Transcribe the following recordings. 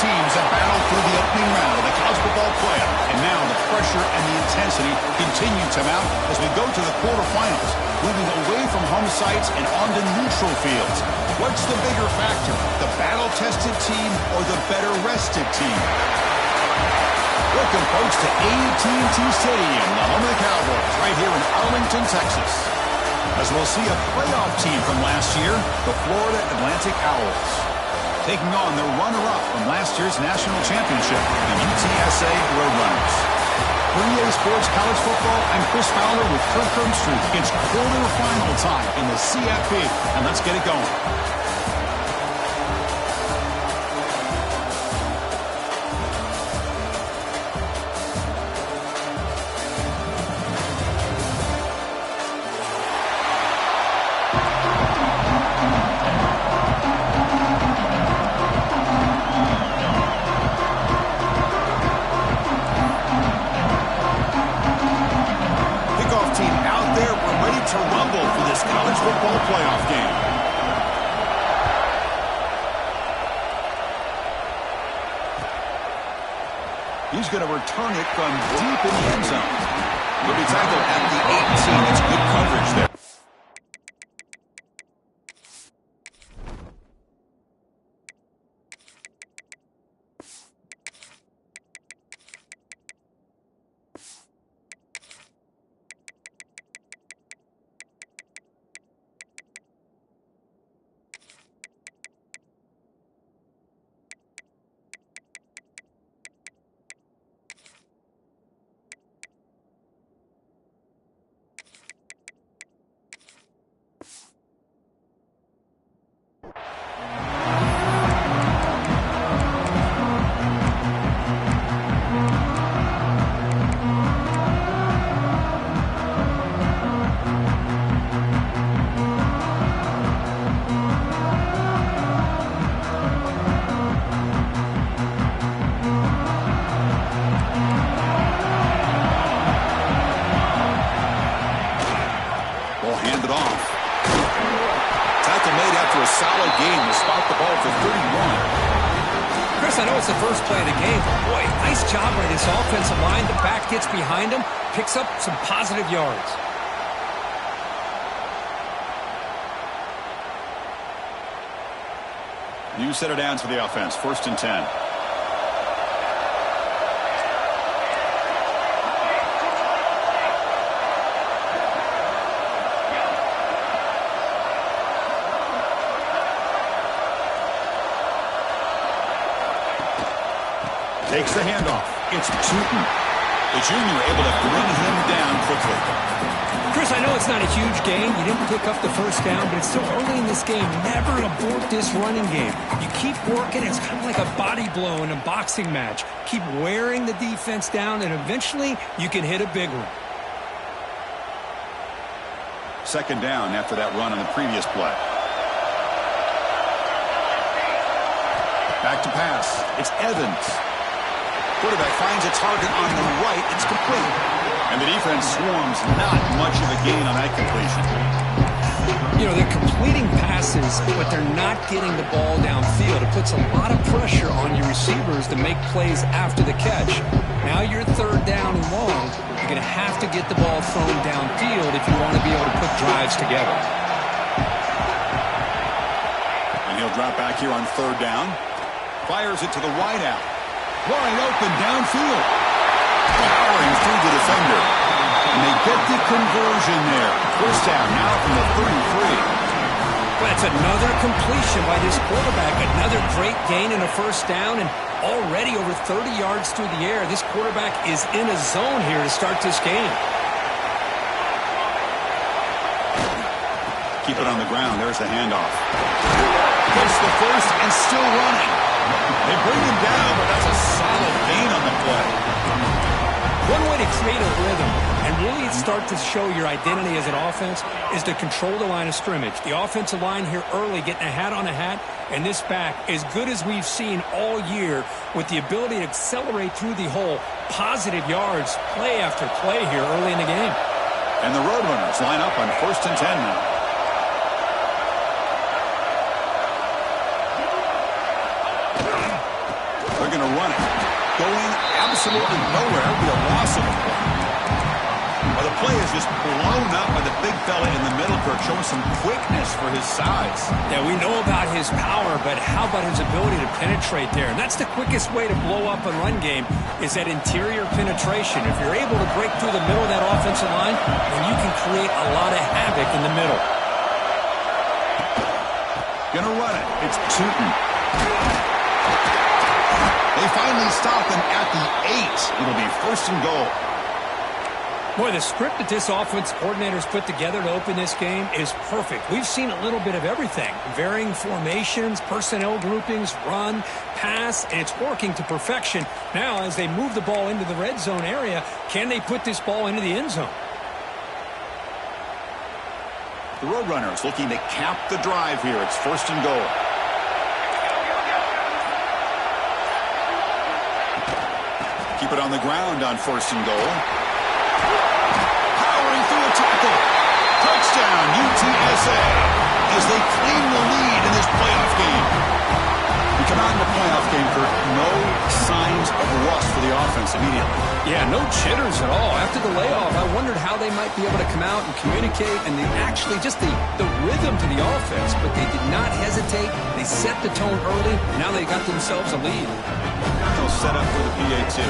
teams that battled through the opening round of the college football playoff. And now the pressure and the intensity continue to mount as we go to the quarterfinals, moving away from home sites and onto neutral fields. What's the bigger factor, the battle-tested team or the better-rested team? Welcome, folks, to AT&T Stadium, the home of the Cowboys, right here in Arlington, Texas. As we'll see a playoff team from last year, the Florida Atlantic Owls, taking on the runner-up from last year's national championship, the UTSA Roadrunners. For EA Sports College Football, I'm Chris Fowler with Kirk Herbstreit. It's quarterfinal time in the CFP, and let's get it going. He's going to return it from deep in the end zone. He'll be tackled at the 18. It's good coverage there. Solid gain to spot the ball for 31. Chris, I know it's the first play of the game, but boy, nice job by this offensive line. The back gets behind him, picks up some positive yards. New set of downs for the offense, 1st and 10. Takes the handoff. It's Tootin. The junior able to bring him down quickly. Chris, I know it's not a huge gain. You didn't pick up the first down, but it's still early in this game. Never abort this running game. You keep working. It's kind of like a body blow in a boxing match. Keep wearing the defense down, and eventually you can hit a big one. 2nd down after that run on the previous play. Back to pass. It's Evans. Quarterback finds a target on the right. It's complete. And the defense swarms. Not much of a gain on that completion. You know, they're completing passes, but they're not getting the ball downfield. It puts a lot of pressure on your receivers to make plays after the catch. Now you're 3rd down and long. You're going to have to get the ball thrown downfield if you want to be able to put drives together. And he'll drop back here on 3rd down. Fires it to the wide out. Wide open downfield. Powering through the defender. And they get the conversion there. 1st down now from the 33. Well, that's another completion by this quarterback. Another great gain in a 1st down. And already over 30 yards through the air. This quarterback is in a zone here to start this game. Keep it on the ground. There's the handoff. Gets the first and still running. They bring him down, but that's a solid gain on the play. One way to create a rhythm and really start to show your identity as an offense is to control the line of scrimmage. The offensive line here early getting a hat on a hat, and this back, as good as we've seen all year, with the ability to accelerate through the hole, positive yards, play after play here early in the game. And the Roadrunners line up on 1st and 10 now. they're going to run it. Going absolutely nowhere. It'll be a loss of a play. Well, the play is just blown up by the big fella in the middle, Kirk, showing some quickness for his size. Yeah, we know about his power, but how about his ability to penetrate there? And that's the quickest way to blow up a run game is that interior penetration. If you're able to break through the middle of that offensive line, then you can create a lot of havoc in the middle. Gonna run it. It's Tootin. They finally stop him at the 8. It'll be 1st and goal. Boy, the script that this offense coordinator's put together to open this game is perfect. We've seen a little bit of everything. Varying formations, personnel groupings, run, pass, and it's working to perfection. Now, as they move the ball into the red zone area, can they put this ball into the end zone? The Roadrunners looking to cap the drive here. It's 1st and goal. Keep it on the ground on 1st and goal. Powering through a tackle. Touchdown, UTSA, as they claim the lead in this playoff game. We come out in the playoff game, Kirk. No signs of rust for the offense immediately. Yeah, no jitters at all. After the layoff, I wondered how they might be able to come out and communicate, and actually just the rhythm to the offense. But they did not hesitate. They set the tone early. Now they got themselves a lead. They'll set up for the PAT.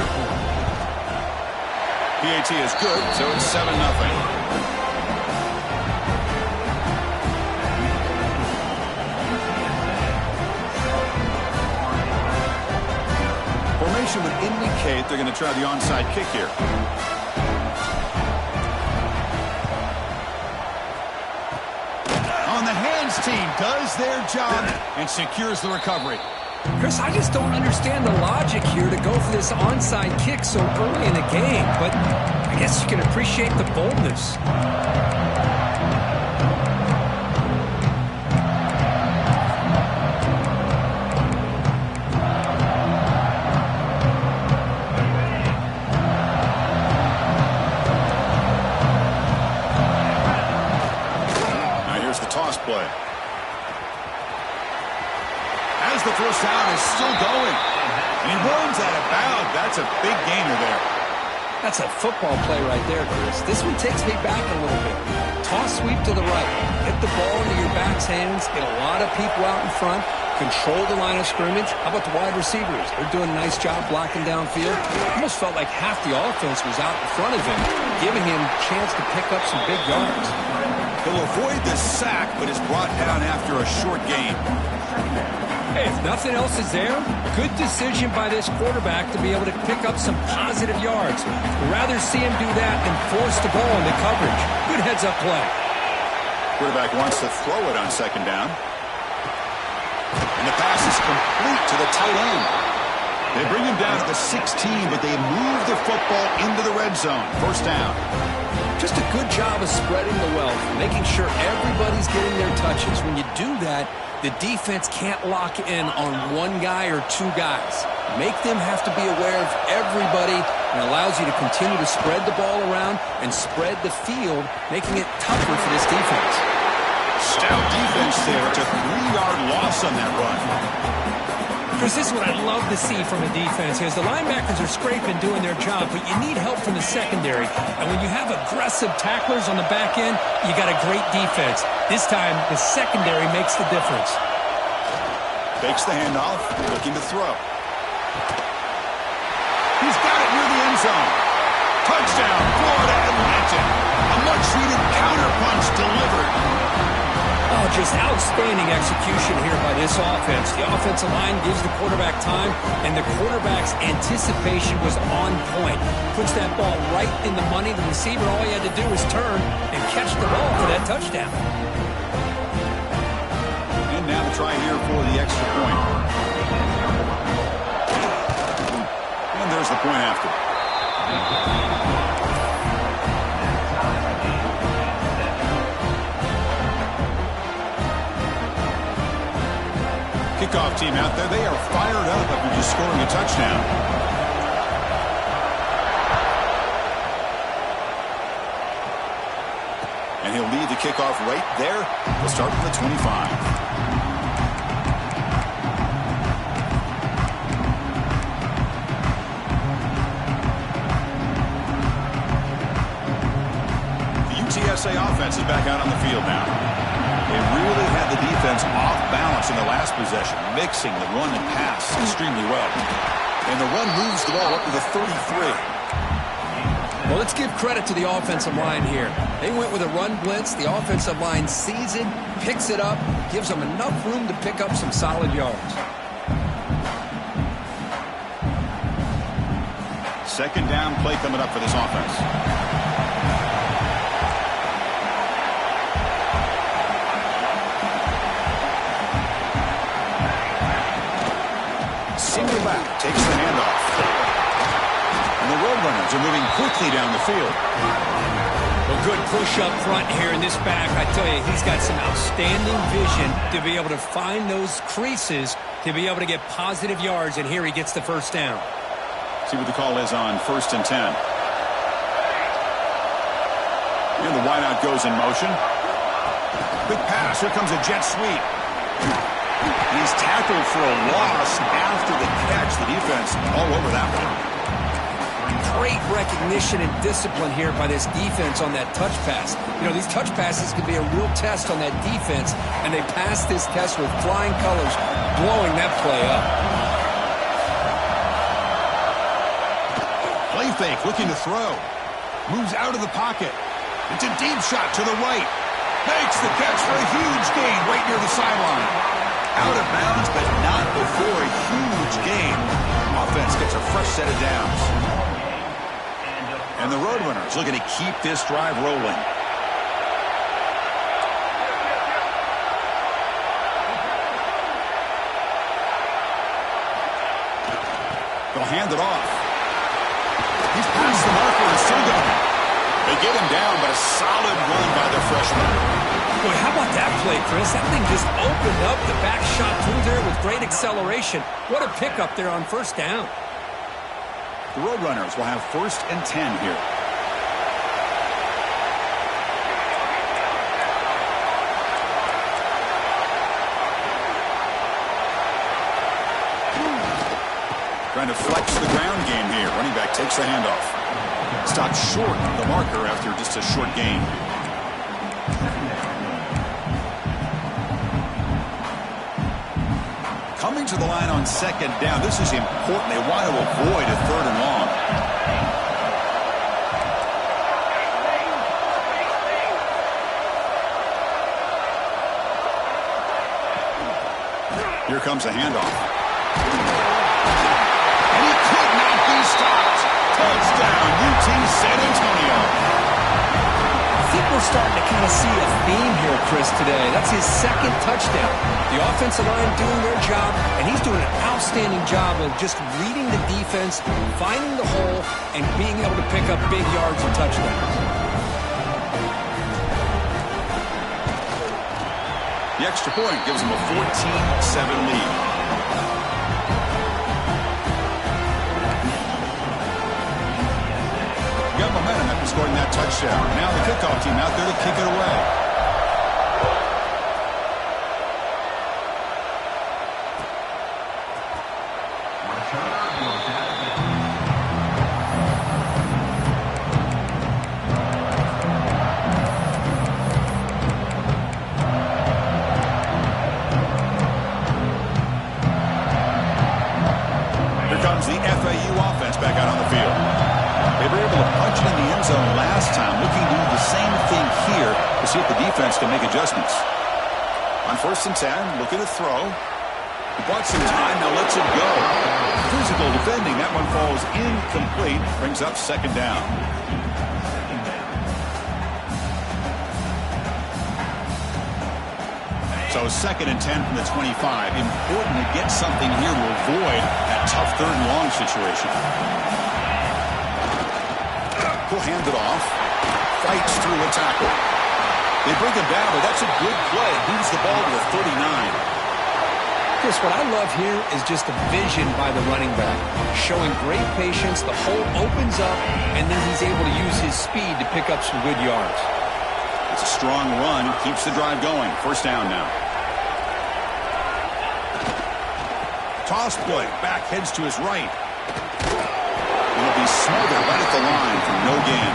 PAT is good, so it's 7-0. Formation would indicate they're going to try the onside kick here. On the hands team does their job and secures the recovery. Chris, I just don't understand the logic here to go for this onside kick so early in the game, but I guess you can appreciate the boldness. Now here's the toss play. As the first down is still going. And he runs out of bounds. That's a big gainer there. That's a football play right there, Chris. This one takes me back a little bit. Toss sweep to the right. Hit the ball into your back's hands. Get a lot of people out in front. Control the line of scrimmage. How about the wide receivers? They're doing a nice job blocking downfield. Almost felt like half the offense was out in front of him, giving him a chance to pick up some big yards. He'll avoid the sack, but is brought down after a short gain. Hey, if nothing else is there, good decision by this quarterback to be able to pick up some positive yards. Rather see him do that than force the ball into coverage. Good heads-up play. Quarterback wants to throw it on 2nd down. And the pass is complete to the tight end. They bring him down at the 16, but they move the football into the red zone. 1st down. Just a good job of spreading the wealth, making sure everybody's getting their touches. When you do that, the defense can't lock in on one guy or two guys. Make them have to be aware of everybody, and allows you to continue to spread the ball around and spread the field, making it tougher for this defense. Stout defense there. It's a 3-yard loss on that run. Chris, this is what I love to see from a defense is the linebackers are scraping, doing their job, but you need help from the secondary. And when you have aggressive tacklers on the back end, you got a great defense. This time, the secondary makes the difference. Takes the handoff, looking to throw. He's got it near the end zone. Touchdown, Florida Atlantic. A much-needed counterpunch delivered. Oh, just outstanding execution here by this offense. The offensive line gives the quarterback time, and the quarterback's anticipation was on point. Puts that ball right in the money. The receiver, all he had to do was turn and catch the ball for that touchdown. And now the try here for the extra point. And there's the point after. Kickoff team out there, they are fired up after just scoring a touchdown. And he'll lead the kickoff right there. We'll start from the 25. UTSA offense is back out on the field now. They really had the defense off balance in the last possession, mixing the run and pass extremely well. And the run moves the ball up to the 33. Well, let's give credit to the offensive line here. They went with a run blitz. The offensive line sees it, picks it up, gives them enough room to pick up some solid yards. Second down play coming up for this offense. Single back, takes the handoff. And the Roadrunners are moving quickly down the field. Well, good push up front here in this back. I tell you, he's got some outstanding vision to be able to find those creases, to be able to get positive yards, and here he gets the first down. See what the call is on 1st and 10. And the wideout goes in motion. Quick pass. Here comes a jet sweep. He's tackled for a loss after the catch. The defense all over that one. Great recognition and discipline here by this defense on that touch pass. You know, these touch passes can be a real test on that defense, and they passed this test with flying colors, blowing that play up. Play fake, looking to throw. Moves out of the pocket. It's a deep shot to the right. Makes the catch for a huge gain right near the sideline. Out of bounds, but not before a huge gain. Offense gets a fresh set of downs. And the Roadrunners looking to keep this drive rolling. They'll hand it off. He's past the marker and still going. They get him down, but a solid run by the freshman. Boy, how about that play, Chris? That thing just opened up. The back shot through there with great acceleration. What a pickup there on first down. The Roadrunners will have 1st and 10 here. Trying to flex the ground game here. Running back takes the handoff. Stopped short of the marker after just a short gain. Coming to the line on 2nd down. This is important. They want to avoid a 3rd and long. Here comes a handoff. And he could not be stopped. Touchdown, UT San Antonio. I think we're starting to kind of see a theme here, Chris, today. That's his 2nd touchdown. The offensive line doing their job, and he's doing an outstanding job of just reading the defense, finding the hole, and being able to pick up big yards and touchdowns. The extra point gives them a 14-7 lead. Got momentum after scoring that touchdown. Now the kickoff team out there to kick it away. Here comes the FAU offense back out on the field. They were able to punch it in the end zone last time, looking to do the same thing here to see if the defense can make adjustments. On 1st and 10, looking to throw. He bought some time, now lets it go. Physical defending, that one falls incomplete, brings up 2nd down. So 2nd and 10 from the 25. Important to get something here to avoid that tough 3rd and long situation. He'll hand it off. Fights through a tackle. They bring him down, but that's a good play. Moves the ball to the 39. Chris, what I love here is just the vision by the running back. Showing great patience. The hole opens up, and then he's able to use his speed to pick up some good yards. It's a strong run. Keeps the drive going. 1st down now. Toss play. Back heads to his right. It'll be smothered right at the line for no gain.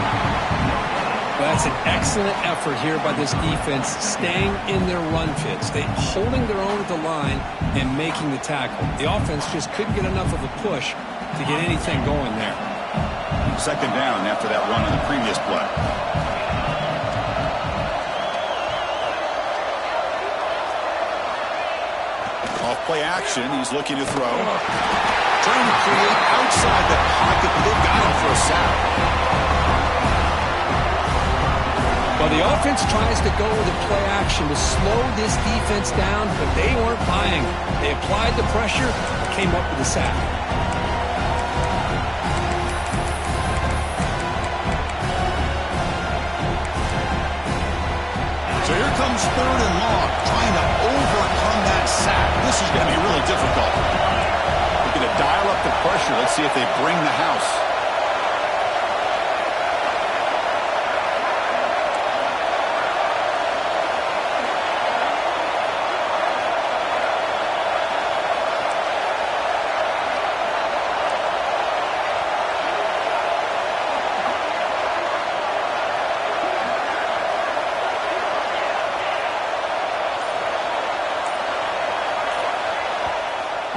Well, That's an excellent effort here by this defense, staying in their run fits, holding their own at the line and making the tackle. The offense just couldn't get enough of a push to get anything going there. Second down after that run on the previous play. Off play action, he's looking to throw. Trying to create outside the pocket, but they've got him for a sack. Well, the offense tries to go with a play action to slow this defense down, but they weren't buying. They applied the pressure, came up with a sack. So here comes third and long, trying to overcome that sack. This is going to be really difficult. They're going to dial up the pressure. Let's see if they bring the house.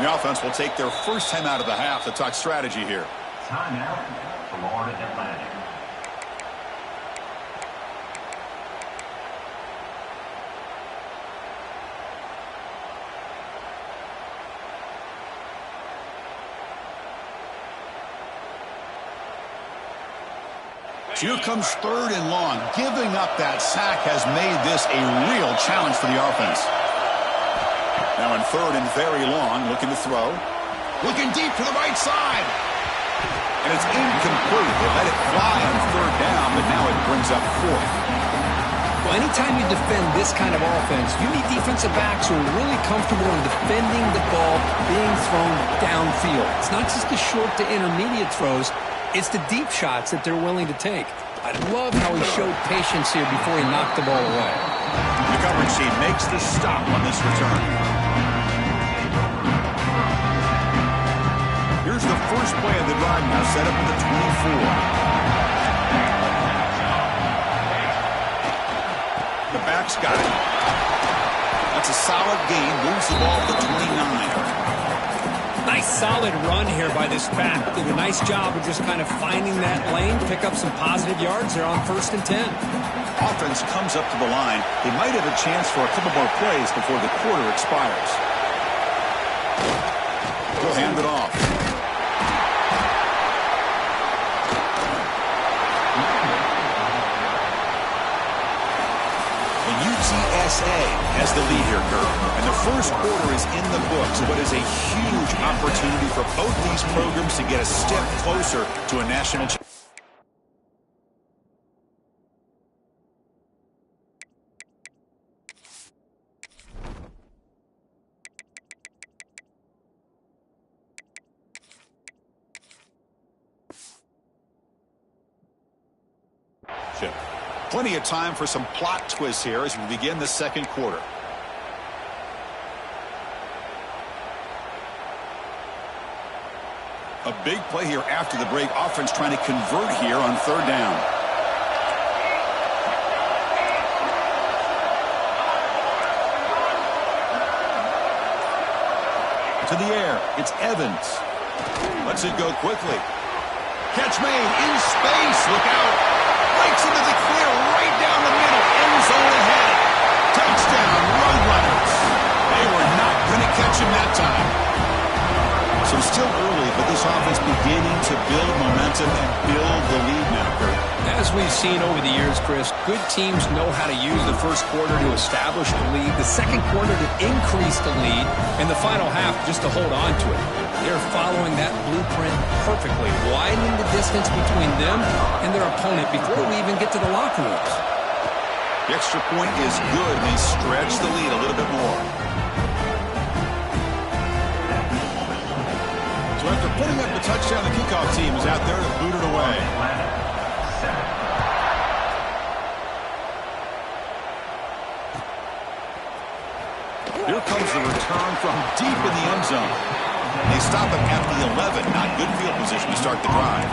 The offense will take their first time out of the half to talk strategy here. Timeout, Florida Atlantic. Here comes third and long. Giving up that sack has made this a real challenge for the offense. Now in third and very long, looking to throw. Looking deep to the right side. And it's incomplete. They let it fly on third down, but now it brings up fourth. Well, anytime you defend this kind of offense, you need defensive backs who are really comfortable in defending the ball being thrown downfield. It's not just the short to intermediate throws. It's the deep shots that they're willing to take. I love how he showed patience here before he knocked the ball away. The coverage team makes the stop on this return. Here's the first play of the drive now, set up at the 24. The back's got it. That's a solid gain. Moves the ball to 29. Nice solid run here by this back. Did a nice job of just kind of finding that lane, pick up some positive yards there on 1st and 10. Offense comes up to the line. They might have a chance for a couple more plays before the quarter expires. He'll hand it off. UTSA has the lead here, Kurt. And the first quarter is in the books, but is a huge opportunity for both these programs to get a step closer to a national championship. Plenty of time for some plot twists here as we begin the second quarter. A big play here after the break. Offense trying to convert here on third down. To the air. It's Evans. Lets it go quickly. Catch made in space. Look out. Breaks into the clear right down the middle. End zone ahead. Touchdown, Roadrunners. They were not going to catch him that time. So still early, but this offense beginning to build momentum and build the lead now, Kurt. As we've seen over the years, Chris, good teams know how to use the first quarter to establish the lead, the second quarter to increase the lead, and the final half just to hold on to it. They're following that blueprint perfectly, widening the distance between them and their opponent before we even get to the locker rooms. The extra point is good, and they stretch the lead a little bit more. So after putting up the touchdown, the kickoff team is out there to boot it away. Here comes the return from deep in the end zone. They stop him at the 11. Not good field position to start the drive.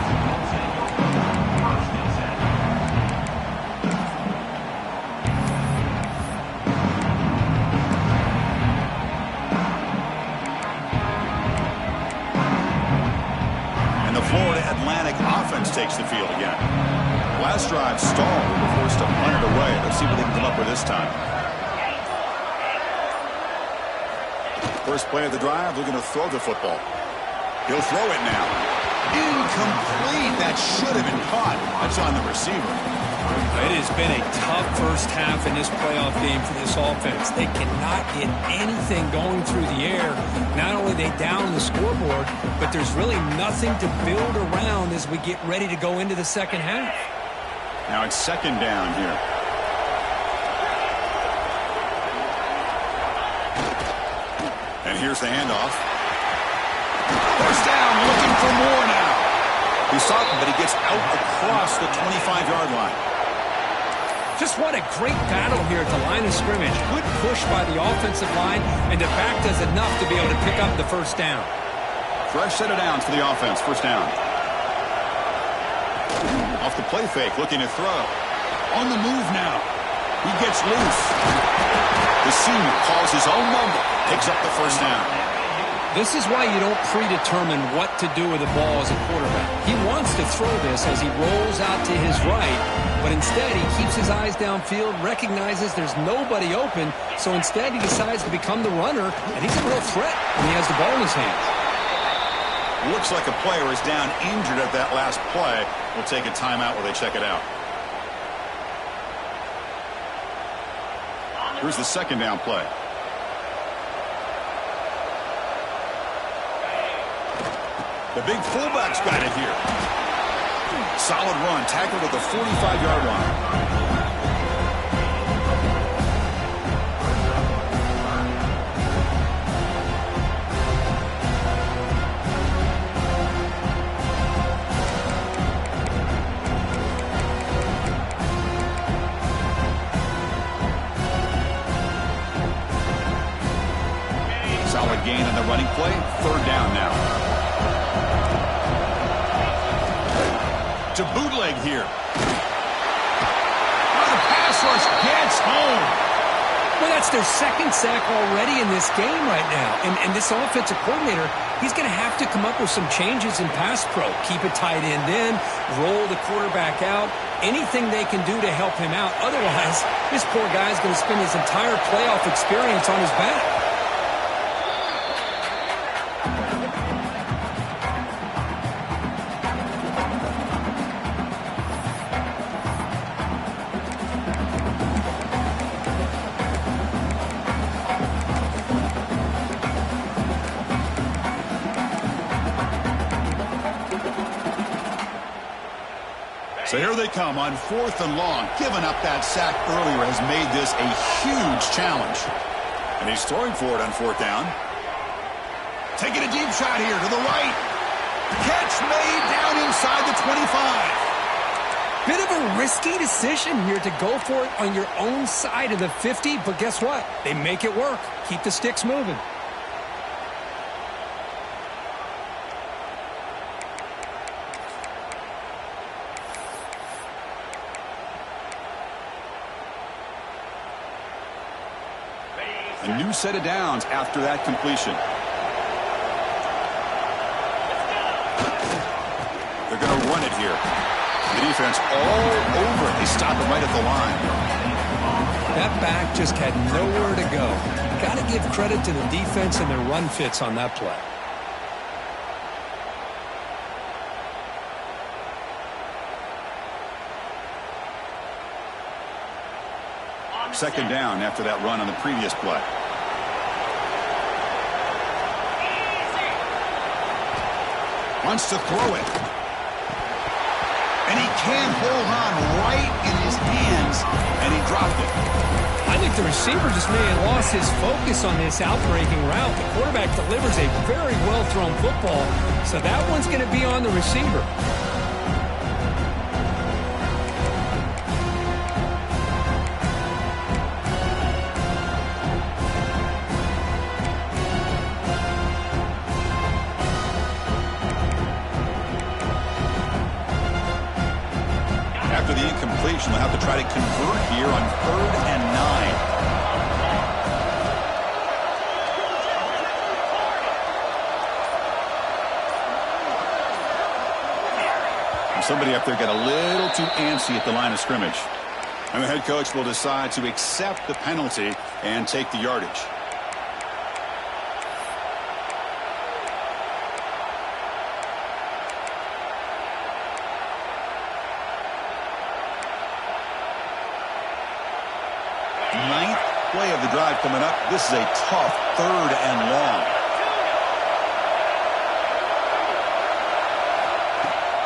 drive stalled. They're forced to punt it away. Let's see what they can come up with this time. First play of the drive, looking to throw the football. He'll throw it now. Incomplete. That should have been caught. That's on the receiver. It has been a tough first half in this playoff game for this offense. They cannot get anything going through the air. Not only are they down the scoreboard, but there's really nothing to build around as we get ready to go into the second half. Now it's second down here. And here's the handoff. First down, looking for more now. He's stopping, but he gets out across the 25-yard line. Just what a great battle here at the line of scrimmage. Good push by the offensive line, and the back does enough to be able to pick up the first down. Fresh set of downs for the offense. First down. Off the play fake, looking to throw. On the move now. He gets loose. The senior calls his own number. Picks up the first down. This is why you don't predetermine what to do with the ball as a quarterback. He wants to throw this as he rolls out to his right, but instead he keeps his eyes downfield, recognizes there's nobody open, so instead he decides to become the runner, and he's a real threat when he has the ball in his hands. Looks like a player is down injured at that last play. We'll take a timeout while they check it out. Here's the second down play. The big fullback's got it here. Solid run, tackled at the 45-yard line. Solid gain on the running play. Third down now. To bootleg here. Oh, the pass rush gets home. Well, that's their second sack already in this game right now. And this offensive coordinator, he's going to have to come up with some changes in pass pro. Keep a tight end in, roll the quarterback out, anything they can do to help him out. Otherwise, this poor guy's going to spend his entire playoff experience on his back. So here they come on 4th and long. Giving up that sack earlier has made this a huge challenge. And he's throwing for it on 4th down. Taking a deep shot here to the right. Catch made down inside the 25. Bit of a risky decision here to go for it on your own side of the 50, but guess what? They make it work. Keep the sticks moving. A new set of downs after that completion. They're going to run it here. The defense all over it. They stop it right at the line. That back just had nowhere to go. Got to give credit to the defense and their run fits on that play. Second down after that run on the previous play. Wants to throw it. And he can't hold on right in his hands, and he dropped it. I think the receiver just may have lost his focus on this out-breaking route. The quarterback delivers a very well-thrown football, so that one's going to be on the receiver. After the incompletion, they'll have to try to convert here on 3rd and 9. Somebody up there got a little too antsy at the line of scrimmage. And the head coach will decide to accept the penalty and take the yardage. Ninth play of the drive coming up. This is a tough 3rd and long.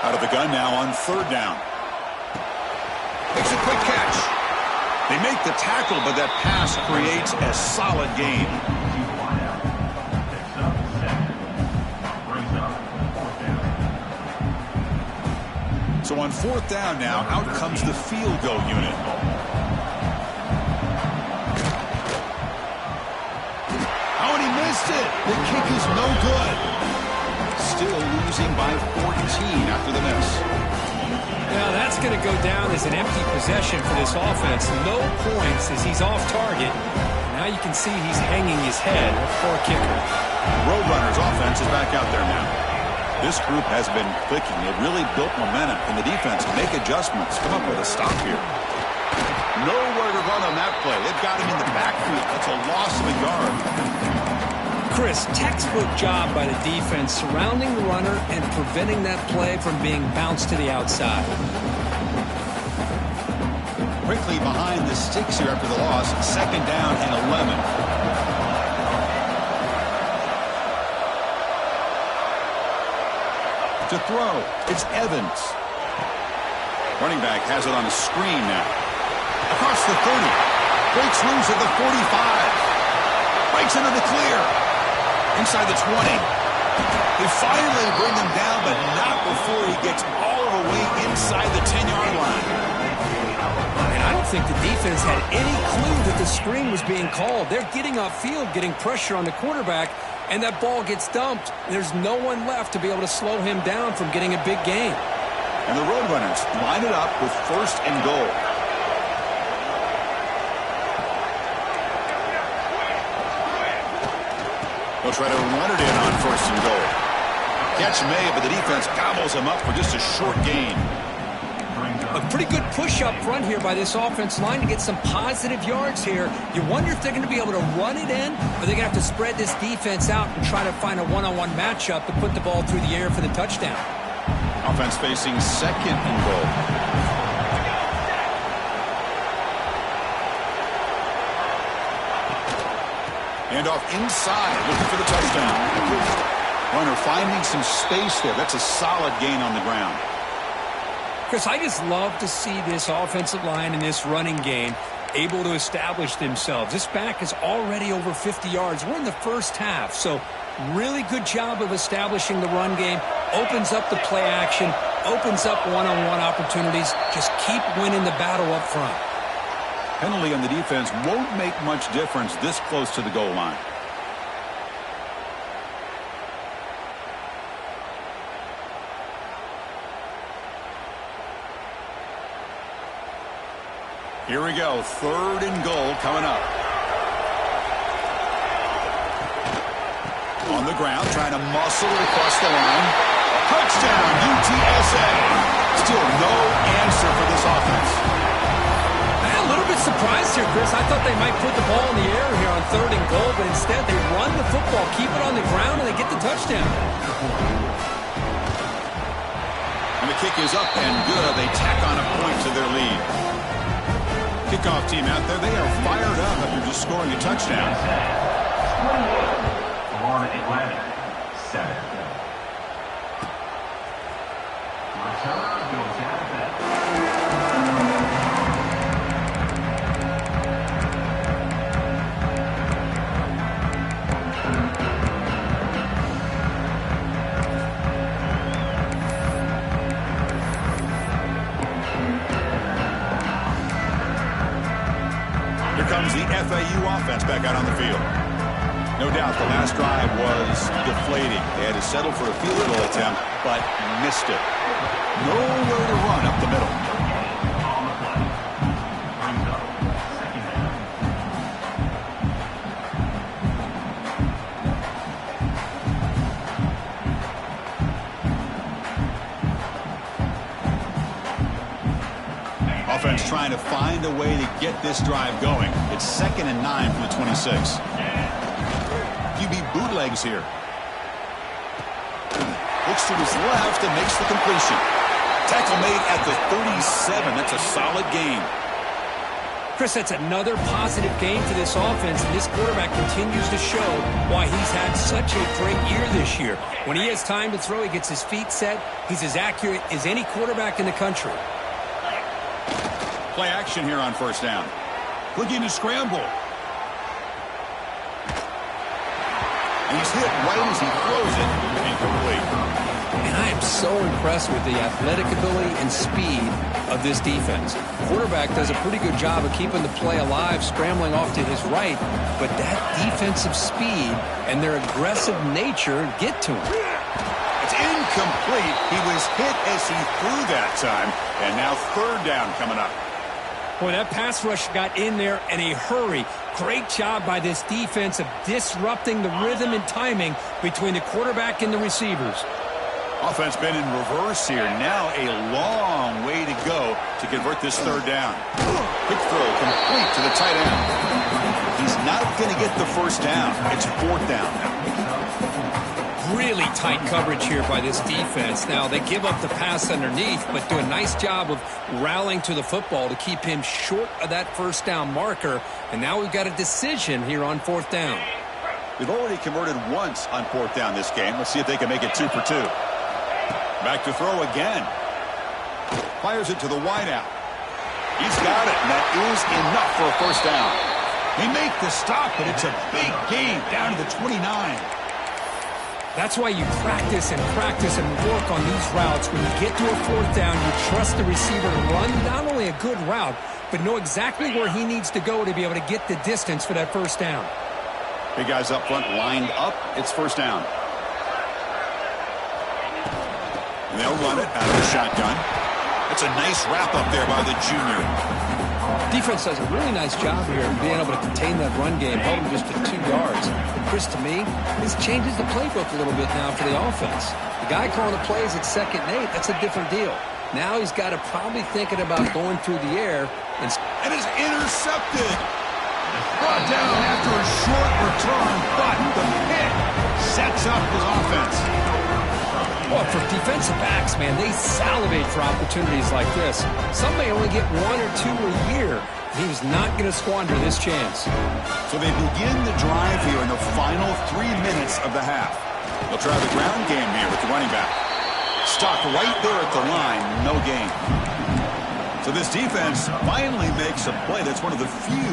Out of the gun now on 3rd down. Makes a quick catch. They make the tackle, but that pass creates a solid gain. So on 4th down now, out comes the field goal unit. Oh, and he missed it. The kick is no good. Still losing by 14 after the miss. Now that's going to go down as an empty possession for this offense. No points as he's off target. Now you can see he's hanging his head. Poor kicker. Roadrunners offense is back out there now. This group has been clicking. They've really built momentum in the defense. Make adjustments. Come up with a stop here. Nowhere to run on that play. They've got him in the backfield. That's a loss of a yard. Chris, textbook job by the defense surrounding the runner and preventing that play from being bounced to the outside. Quickly behind the sticks here after the loss. 2nd down and 11. To throw, it's Evans. Running back has it on the screen now. Across the 30. Breaks loose at the 45. Breaks into the clear. Inside the 20. They finally bring him down, but not before he gets all the way inside the 10-yard line. And I don't think the defense had any clue that the screen was being called. They're getting upfield, getting pressure on the quarterback, and that ball gets dumped. There's no one left to be able to slow him down from getting a big gain. And the Roadrunners line it up with 1st and goal. They'll try to run it in on 1st and goal. Catch made, but the defense gobbles him up for just a short gain. A pretty good push up front here by this offense line to get some positive yards here. You wonder if they're going to be able to run it in, or they're going to have to spread this defense out and try to find a one-on-one matchup to put the ball through the air for the touchdown. Offense facing 2nd and goal. And off inside, looking for the touchdown. Runner finding some space there. That's a solid gain on the ground. Chris, I just love to see this offensive line and this running game able to establish themselves. This back is already over 50 yards. We're in the 1st half, so really good job of establishing the run game. Opens up the play action, opens up one-on-one opportunities. Just keep winning the battle up front. Penalty on the defense won't make much difference this close to the goal line. Here we go. 3rd and goal coming up. On the ground, trying to muscle it across the line. Touchdown, UTSA. Still no answer for this offense. A little bit surprised here, Chris. I thought they might put the ball in the air here on 3rd and goal, but instead they run the football, keep it on the ground, and they get the touchdown. And the kick is up and good. They tack on a point to their lead. Kickoff team out there, they are fired up after just scoring a touchdown. Florida Atlantic, 7. Return goes out of bounds. Here comes the FAU offense back out on the field. No doubt the last drive was deflating. They had to settle for a field goal attempt, but missed it. Nowhere to run up the middle. defense trying to find a way to get this drive going. It's 2nd and 9 from the 26. QB bootlegs here. Looks to his left and makes the completion. Tackle made at the 37. That's a solid gain. Chris, that's another positive gain for this offense, and this quarterback continues to show why he's had such a great year this year. When he has time to throw, he gets his feet set. He's as accurate as any quarterback in the country. Play action here on 1st down. Looking to scramble. And he's hit right as he throws it. Incomplete. And I am so impressed with the athletic ability and speed of this defense. Quarterback does a pretty good job of keeping the play alive, scrambling off to his right, but that defensive speed and their aggressive nature get to him. It's incomplete. He was hit as he threw that time, and now 3rd down coming up. Boy, that pass rush got in there in a hurry. Great job by this defense of disrupting the rhythm and timing between the quarterback and the receivers. Offense been in reverse here. Now a long way to go to convert this 3rd down. Quick throw complete to the tight end. He's not going to get the 1st down. It's 4th down now. Really tight coverage here by this defense. Now, they give up the pass underneath, but do a nice job of rallying to the football to keep him short of that 1st down marker. And now we've got a decision here on 4th down. They've already converted once on 4th down this game. Let's see if they can make it 2 for 2. Back to throw again. Fires it to the wideout. He's got it, and that is enough for a 1st down. They make the stop, but it's a big gain down to the 29. That's why you practice and work on these routes. When you get to a 4th down, you trust the receiver to run not only a good route, but know exactly where he needs to go to be able to get the distance for that 1st down. Big guys up front lined up. It's 1st down. And they'll run it out of the shotgun. It's a nice wrap up there by the junior. Defense does a really nice job here of being able to contain that run game, held him just to 2 yards. Chris, to me, this changes the playbook a little bit now for the offense. The guy calling the plays at 2nd and 8, that's a different deal. Now he's got to probably thinking about going through the air. And is intercepted. Brought down after a short return, but the pick sets up his offense. Well, for defensive backs, man, they salivate for opportunities like this. Some may only get 1 or 2 a year. He was not going to squander this chance. So they begin the drive here in the final 3 minutes of the half. They'll try the ground game here with the running back. Stopped right there at the line, no gain. So this defense finally makes a play. That's one of the few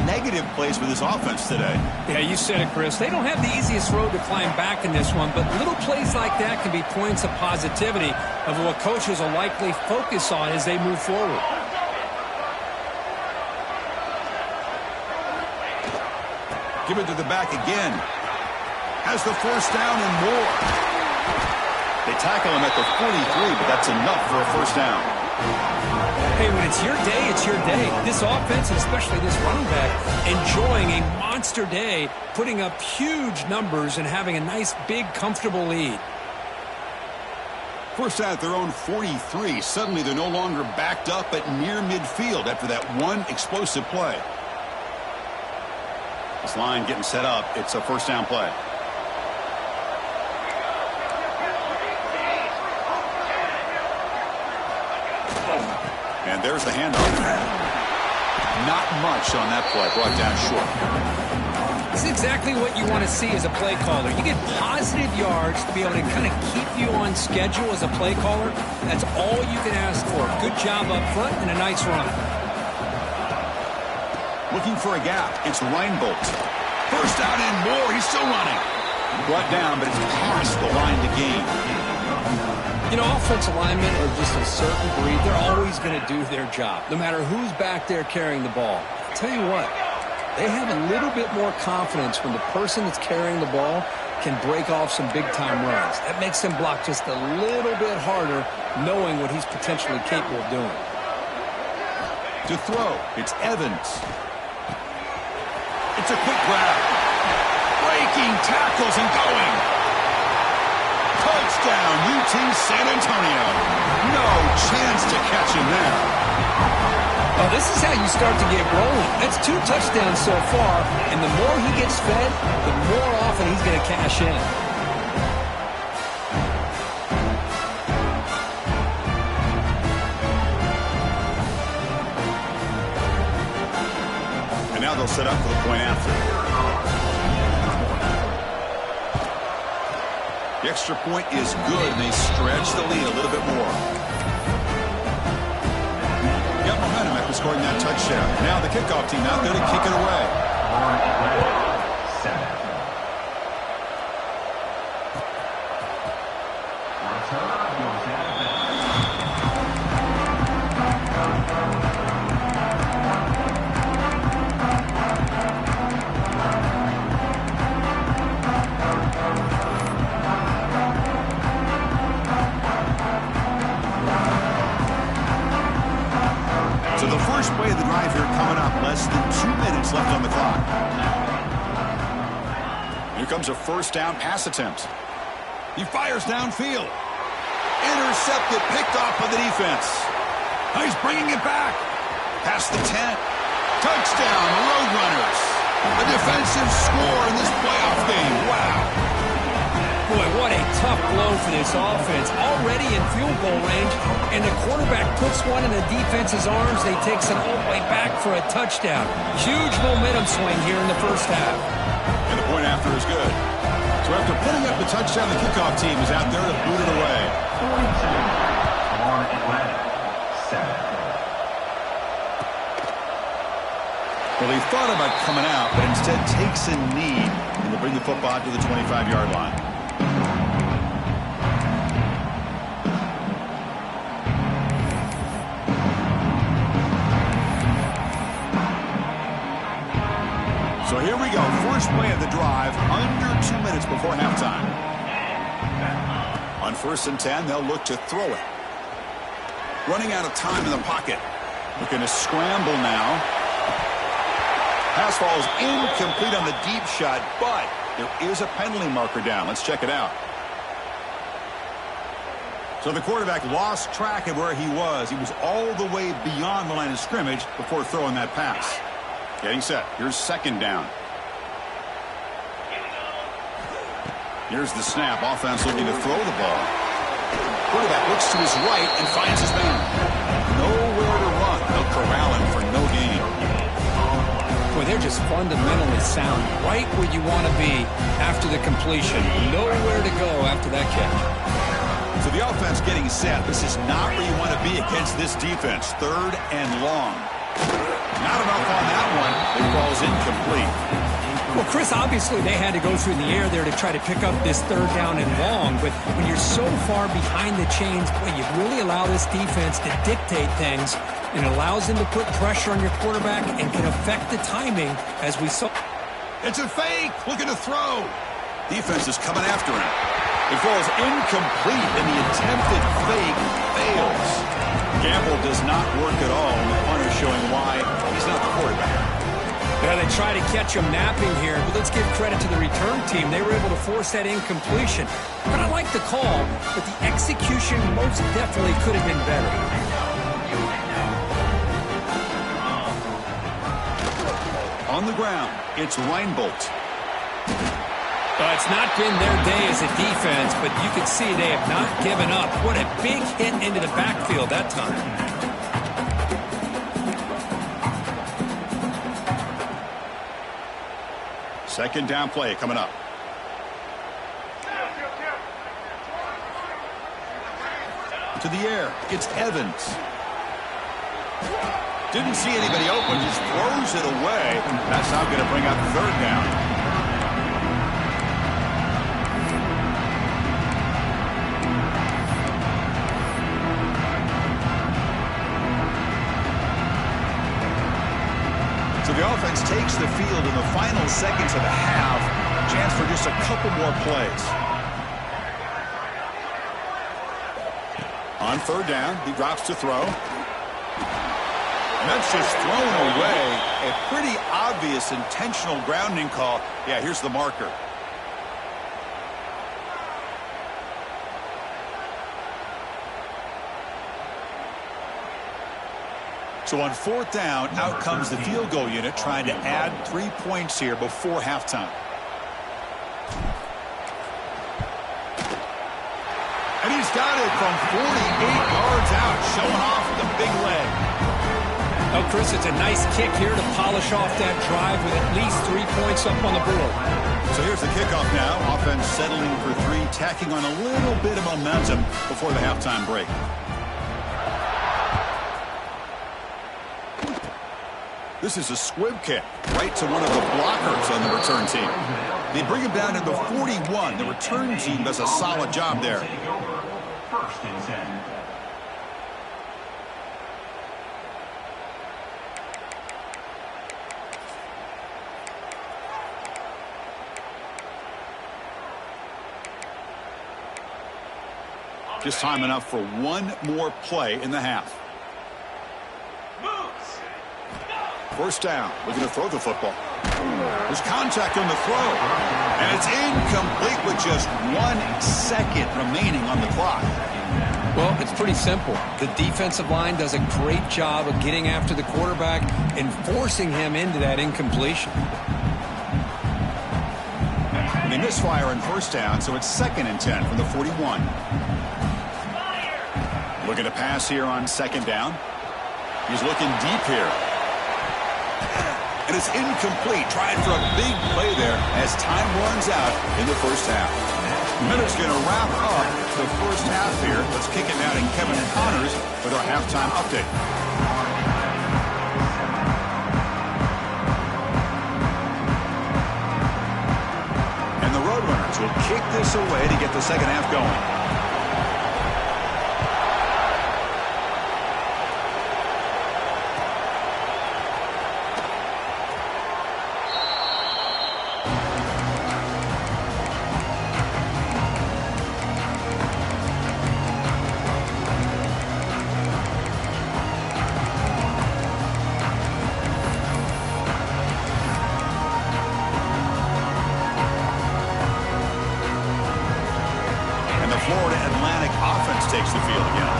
negative plays for this offense today. Yeah, you said it, Chris. They don't have the easiest road to climb back in this one, but little plays like that can be points of positivity of what coaches will likely focus on as they move forward. Give it to the back again. Has the 1st down and more. They tackle him at the 43, but that's enough for a 1st down. Hey, when it's your day, it's your day. This offense, and especially this running back, enjoying a monster day, putting up huge numbers and having a nice, big, comfortable lead. 1st down at their own 43. Suddenly they're no longer backed up at near midfield after that one explosive play. This line getting set up. It's a 1st down play. And there's the handoff. Not much on that play. Brought down short. This is exactly what you want to see as a play caller. You get positive yards to be able to kind of keep you on schedule as a play caller. That's all you can ask for. Good job up front and a nice run. Looking for a gap. It's Reinbolt. 1st down and more. He's still running. Brought down, but it's past the line to gain. You know, offensive linemen are just a certain breed. They're always going to do their job, no matter who's back there carrying the ball. I'll tell you what, they have a little bit more confidence when the person that's carrying the ball can break off some big-time runs. That makes them block just a little bit harder, knowing what he's potentially capable of doing. To throw, it's Evans. It's a quick grab. Breaking tackles and going. Touchdown, UT San Antonio. No chance to catch him there. Oh, this is how you start to get rolling. That's 2 touchdowns so far, and the more he gets fed, the more often he's going to cash in. And now they'll set up for the point after. The extra point is good, and they stretch the lead a little bit more. Got momentum after scoring that touchdown. Now the kickoff team out there to kick it away. So the first play of the drive here coming up. Less than 2 minutes left on the clock. Here comes a first down pass attempt. He fires downfield. Intercepted, picked off by the defense. Now he's bringing it back. Past the 10. Touchdown, Roadrunners. A defensive score in this playoff game. Wow. Boy, what a tough blow for this offense. Already in field goal range, and the quarterback puts one in the defense's arms. They takes it all the way back for a touchdown. Huge momentum swing here in the first half. And the point after is good. So after putting up the touchdown, the kickoff team is out there to boot it away. Well, he thought about coming out, but instead takes a knee and will bring the football to the 25-yard line. So here we go. First play of the drive, under 2 minutes before halftime. On 1st and 10, they'll look to throw it. Running out of time in the pocket. Looking to scramble now. Pass falls incomplete on the deep shot, but there is a penalty marker down. Let's check it out. So the quarterback lost track of where he was. He was all the way beyond the line of scrimmage before throwing that pass. Getting set. Here's 2nd down. Here's the snap. Offense looking to throw the ball. Quarterback looks to his right and finds his man. Nowhere to run. They'll corral him for no gain. Boy, they're just fundamentally sound. Right where you want to be after the completion. Nowhere to go after that catch. So the offense getting set. This is not where you want to be against this defense. 3rd and long. Not enough on that one. It falls incomplete. Well, Chris, obviously they had to go through the air there to try to pick up this 3rd down and long, but when you're so far behind the chains, boy, you really allow this defense to dictate things, and it allows them to put pressure on your quarterback and can affect the timing, as we saw. It's a fake. Looking to throw. Defense is coming after him. It falls incomplete, and the attempted fake fails. Gamble does not work at all, and the punter showing why he's not the quarterback. Yeah, they try to catch him napping here, but let's give credit to the return team. They were able to force that incompletion. But I like the call, but the execution most definitely could have been better. On the ground, it's Reinbolt. It's not been their day as a defense, but you can see they have not given up. What a big hit into the backfield that time. 2nd down play coming up. To the air. It's Evans. Didn't see anybody open. Just throws it away. That's now going to bring up 3rd down. So the offense takes the field in the final seconds of the half. Chance for just a couple more plays. On 3rd down, he drops to throw. And that's just thrown away. A pretty obvious intentional grounding call. Yeah, here's the marker. So on 4th down, out comes the field goal unit trying to add 3 points here before halftime. And he's got it from 48 yards out, showing off the big leg. Oh, Chris, it's a nice kick here to polish off that drive with at least 3 points up on the board. So here's the kickoff now. Offense settling for 3, tacking on a little bit of momentum before the halftime break. This is a squib kick right to one of the blockers on the return team. They bring him down to the 41. The return team does a solid job there. 1st and 10. Just time enough for one more play in the half. 1st down, looking to throw the football. There's contact on the throw, and it's incomplete with just 1 second remaining on the clock. Well, it's pretty simple. The defensive line does a great job of getting after the quarterback and forcing him into that incompletion. And they misfire on 1st down, so it's 2nd and 10 from the 41. Looking to pass here on 2nd down. He's looking deep here. And it's incomplete. Trying for a big play there as time runs out in the 1st half. Minute's going to wrap up the 1st half here. Let's kick it now to Kevin Connors with our halftime update. And the Roadrunners will kick this away to get the 2nd half going. Takes the field again.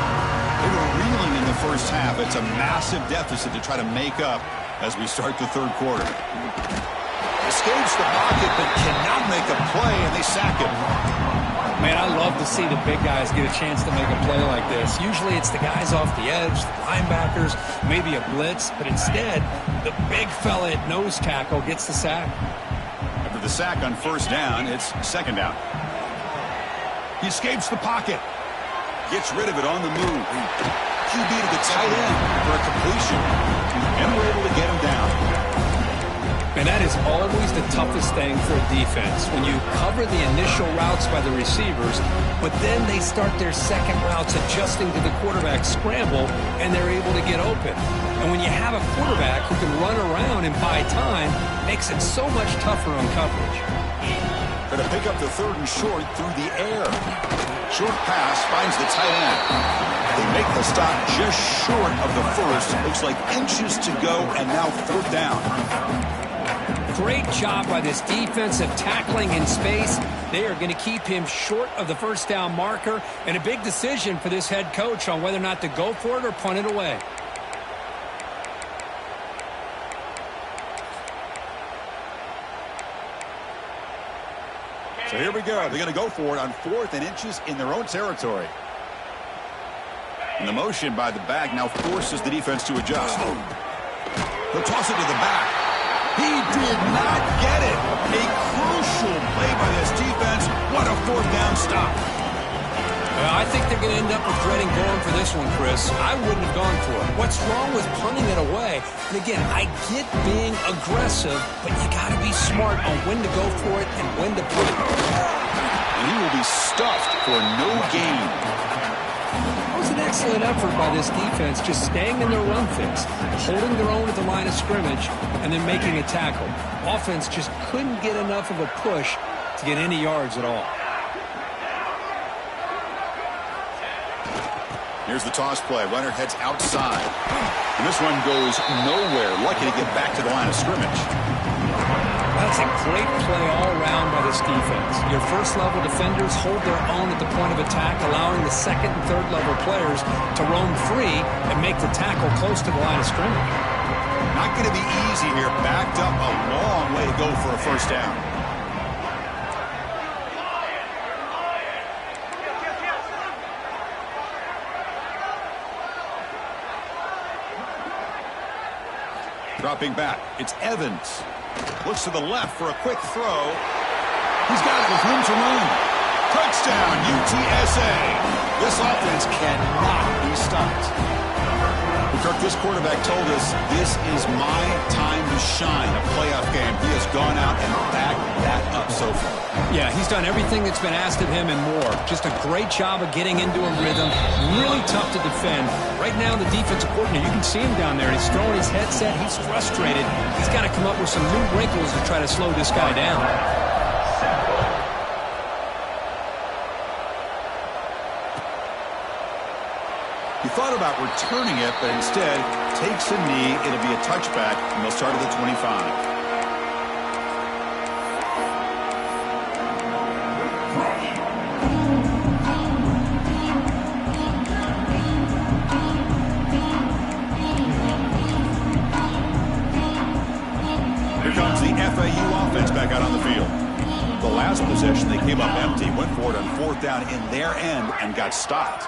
They were reeling in the 1st half. It's a massive deficit to try to make up as we start the 3rd quarter. Escapes the pocket but cannot make a play, and they sack him. Man, I love to see the big guys get a chance to make a play like this. Usually it's the guys off the edge, the linebackers, maybe a blitz, but instead the big fella at nose tackle gets the sack. After the sack on 1st down, it's 2nd down. He escapes the pocket. Gets rid of it on the move. QB to the tight end for a completion. And we're able to get him down. And that is always the toughest thing for a defense. When you cover the initial routes by the receivers, but then they start their second routes adjusting to the quarterback's scramble, and they're able to get open. And when you have a quarterback who can run around and buy time, makes it so much tougher on coverage. Going to pick up the 3rd and short through the air. Short pass finds the tight end. They make the stop just short of the 1st. Looks like inches to go, and now 3rd down. Great job by this defensive tackling in space. They are going to keep him short of the 1st down marker, and a big decision for this head coach on whether or not to go for it or punt it away. So here we go. They're going to go for it on 4th and inches in their own territory. And the motion by the back now forces the defense to adjust. He'll toss it to the back. He did not get it. A crucial play by this defense. What a 4th down stop. I think they're going to end up regretting going for this one, Chris. I wouldn't have gone for it. What's wrong with punting it away? And again, I get being aggressive, but you got to be smart on when to go for it and when to punt it. And he will be stuffed for no gain. That was an excellent effort by this defense, just staying in their run fix, holding their own at the line of scrimmage, and then making a tackle. Offense just couldn't get enough of a push to get any yards at all. Here's the toss play. Runner heads outside. And this one goes nowhere. Lucky to get back to the line of scrimmage. That's a great play all around by this defense. Your first-level defenders hold their own at the point of attack, allowing the second and third-level players to roam free and make the tackle close to the line of scrimmage. Not going to be easy here. Backed up a long way to go for a first down. Dropping back, it's Evans. Looks to the left for a quick throw. He's got it with room to run. Touchdown, UTSA. This offense cannot be stopped. Kirk, this quarterback told us this is my time to shine, a playoff game. He has gone out and backed that up so far. Yeah, he's done everything that's been asked of him and more. Just a great job of getting into a rhythm. Really tough to defend. Right now, the defensive coordinator, you can see him down there. He's throwing his headset. He's frustrated. He's got to come up with some new wrinkles to try to slow this guy down. He thought about returning it, but instead takes a knee. It'll be a touchback, and they'll start at the 25. Here comes the FAU offense back out on the field. The last possession, they came up empty, went for it on fourth down in their end, and got stopped.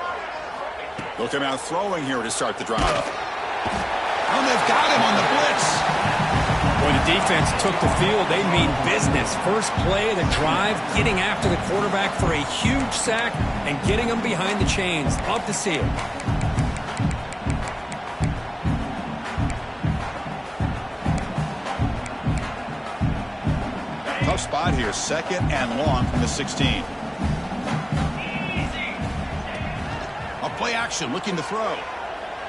They'll come out throwing here to start the drive. And they've got him on the blitz. When the defense took the field, they mean business. First play of the drive, getting after the quarterback for a huge sack and getting him behind the chains. Love to see it. Tough spot here, second and long from the 16. Play action, looking to throw.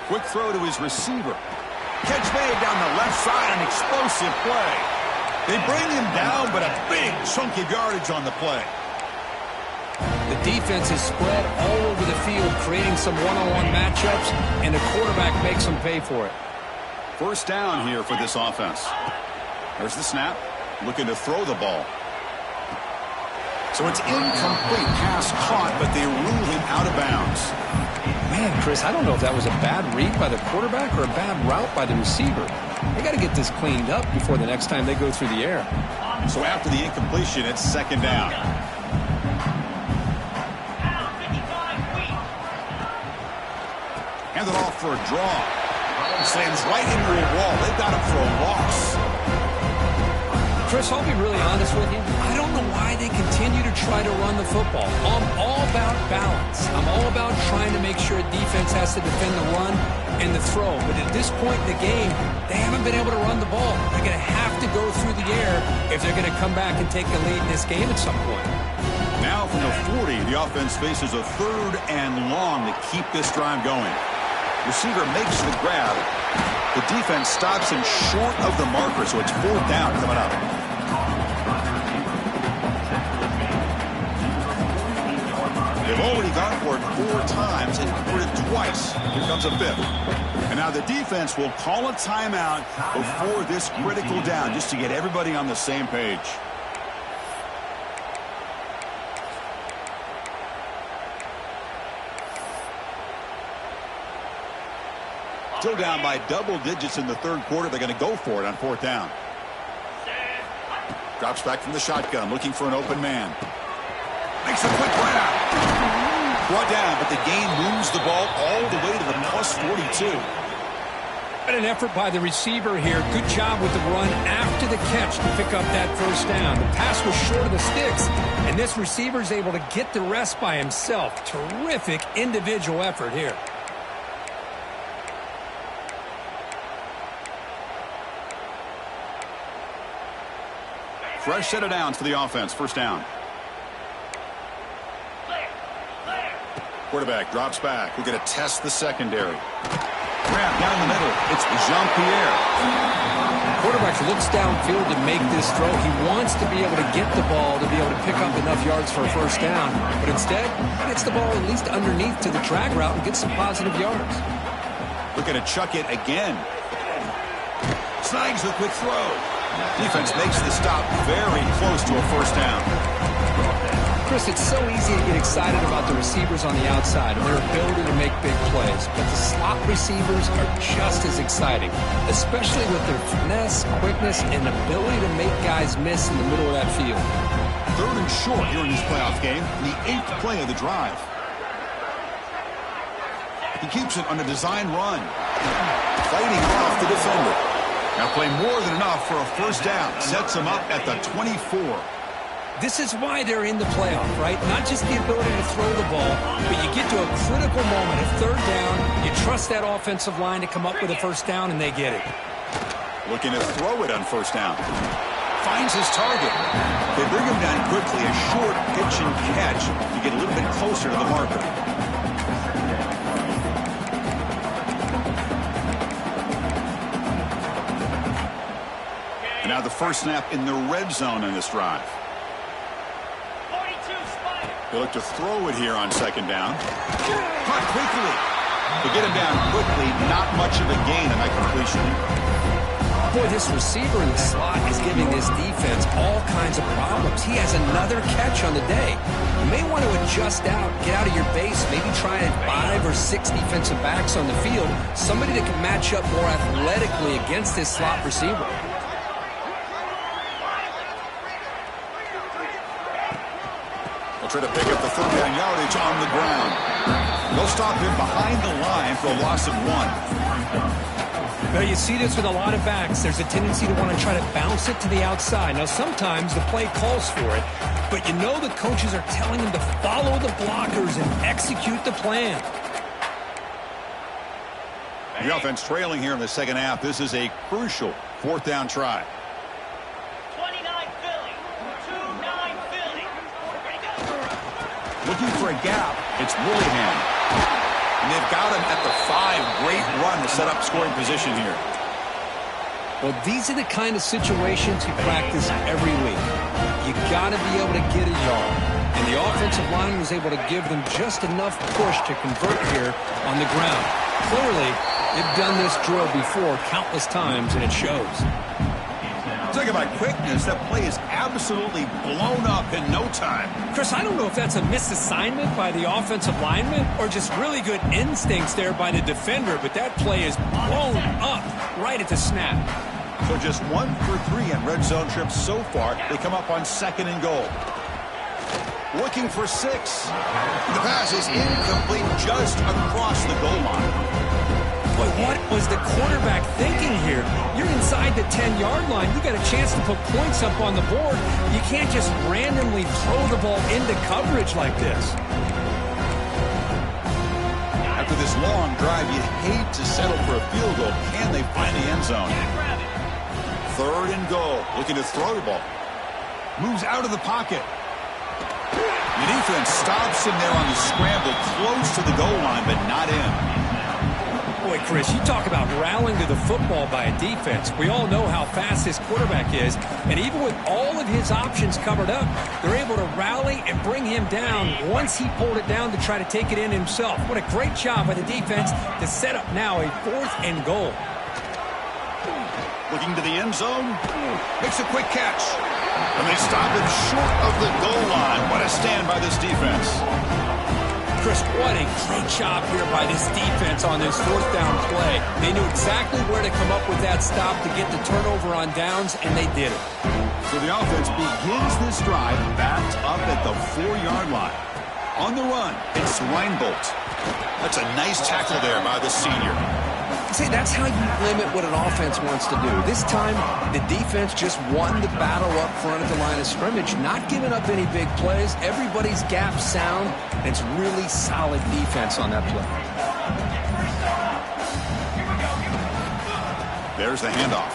Quick throw to his receiver. Catch made down the left side, an explosive play. They bring him down, but a big chunk of yardage on the play. The defense is spread all over the field, creating some one-on-one matchups, and the quarterback makes them pay for it. First down here for this offense. There's the snap, looking to throw the ball. So it's incomplete, pass caught, but they rule him out of bounds. Man, Chris, I don't know if that was a bad read by the quarterback or a bad route by the receiver. They got to get this cleaned up before the next time they go through the air. So after the incompletion, it's second down. Hand it off for a draw. Slams right into a wall. They've got him for a loss. Chris, I'll be really honest with you. I don't know why they continue to try to run the football. I'm all about balance. I'm all about trying to make sure a defense has to defend the run and the throw. But at this point in the game, they haven't been able to run the ball. They're going to have to go through the air if they're going to come back and take the lead in this game at some point. Now from the 40, the offense faces a third and long to keep this drive going. Receiver makes the grab. The defense stops him short of the marker, so it's fourth down coming up. They've already gone for it 4 times and converted twice. Here comes a fifth. And now the defense will call a timeout before this critical down, just to get everybody on the same page. Still down by double digits in the third quarter. They're going to go for it on fourth down. Drops back from the shotgun, looking for an open man. Makes a quick grab. Brought down, but the gain moves the ball all the way to the plus 42. But an effort by the receiver here. Good job with the run after the catch to pick up that first down. The pass was short of the sticks, and this receiver is able to get the rest by himself. Terrific individual effort here. Fresh set of downs for the offense. First down. Quarterback drops back. We're going to test the secondary. Grab down the middle. It's Jean-Pierre. Quarterback looks downfield to make this throw. He wants to be able to get the ball to be able to pick up enough yards for a first down. But instead, he gets the ball at least underneath to the drag route and gets some positive yards. We're going to chuck it again. Snags the quick throw. Defense makes the stop very close to a first down. Chris, it's so easy to get excited about the receivers on the outside and their ability to make big plays, but the slot receivers are just as exciting, especially with their finesse, quickness, and ability to make guys miss in the middle of that field. 3rd and short here in this playoff game, the 8th play of the drive. He keeps it on a design run, fighting off the defender. Now play more than enough for a first down. Sets him up at the 24. This is why they're in the playoff, right? Not just the ability to throw the ball, but you get to a critical moment of 3rd down. You trust that offensive line to come up with a first down, and they get it. Looking to throw it on first down. Finds his target. They bring him down quickly. A short pitch and catch to get a little bit closer to the marker. And now the first snap in the red zone in this drive. They look to throw it here on 2nd down. Caught quickly. To get him down quickly, not much of a gain on that completion. Boy, this receiver in the slot is giving this defense all kinds of problems. He has another catch on the day. You may want to adjust out, get out of your base, maybe try 5 or 6 defensive backs on the field, somebody that can match up more athletically against this slot receiver. Try to pick up the 3rd down yardage on the ground. They'll stop him behind the line for a loss of 1. Well, you see this with a lot of backs. There's a tendency to want to try to bounce it to the outside. Now, sometimes the play calls for it, but you know the coaches are telling them to follow the blockers and execute the plan. The offense trailing here in the 2nd half. This is a crucial 4th down try. Looking for a gap, it's Willingham. And they've got him at the 5. Great run to set up scoring position here. Well, these are the kind of situations you practice every week. You got to be able to get a yard. And the offensive line was able to give them just enough push to convert here on the ground. Clearly, they've done this drill before countless times, and it shows. Talk about quickness. That play is absolutely blown up in no time. Chris, I don't know if that's a misassignment by the offensive lineman or just really good instincts there by the defender, but that play is blown up right at the snap. So just 1 for 3 on red zone trips so far. They come up on 2nd and goal. Looking for 6. The pass is incomplete just across the goal line. Boy, what was the quarterback thinking here? You're inside the 10-yard line. You got a chance to put points up on the board. You can't just randomly throw the ball into coverage like this. After this long drive, you'd hate to settle for a field goal. Can they find the end zone? 3rd and goal. Looking to throw the ball. Moves out of the pocket. The defense stops him there on the scramble, close to the goal line, but not in. Boy, Chris, you talk about rallying to the football by a defense. We all know how fast this quarterback is, and even with all of his options covered up, they're able to rally and bring him down once he pulled it down to try to take it in himself. What a great job by the defense to set up now a 4th and goal. Looking to the end zone, makes a quick catch, and they stop him short of the goal line. What a stand by this defense. Chris, what a great job here by this defense on this 4th down play. They knew exactly where to come up with that stop to get the turnover on downs, and they did it. So the offense begins this drive backed up at the 4-yard line. On the run, it's Reinbolt. That's a nice tackle there by the senior. See, that's how you limit what an offense wants to do. This time, the defense just won the battle up front at the line of scrimmage, not giving up any big plays. Everybody's gap sound, and it's really solid defense on that play. There's the handoff.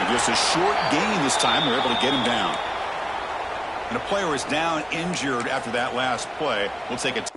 And just a short gain this time. They're able to get him down. And a player is down injured after that last play. We'll take it.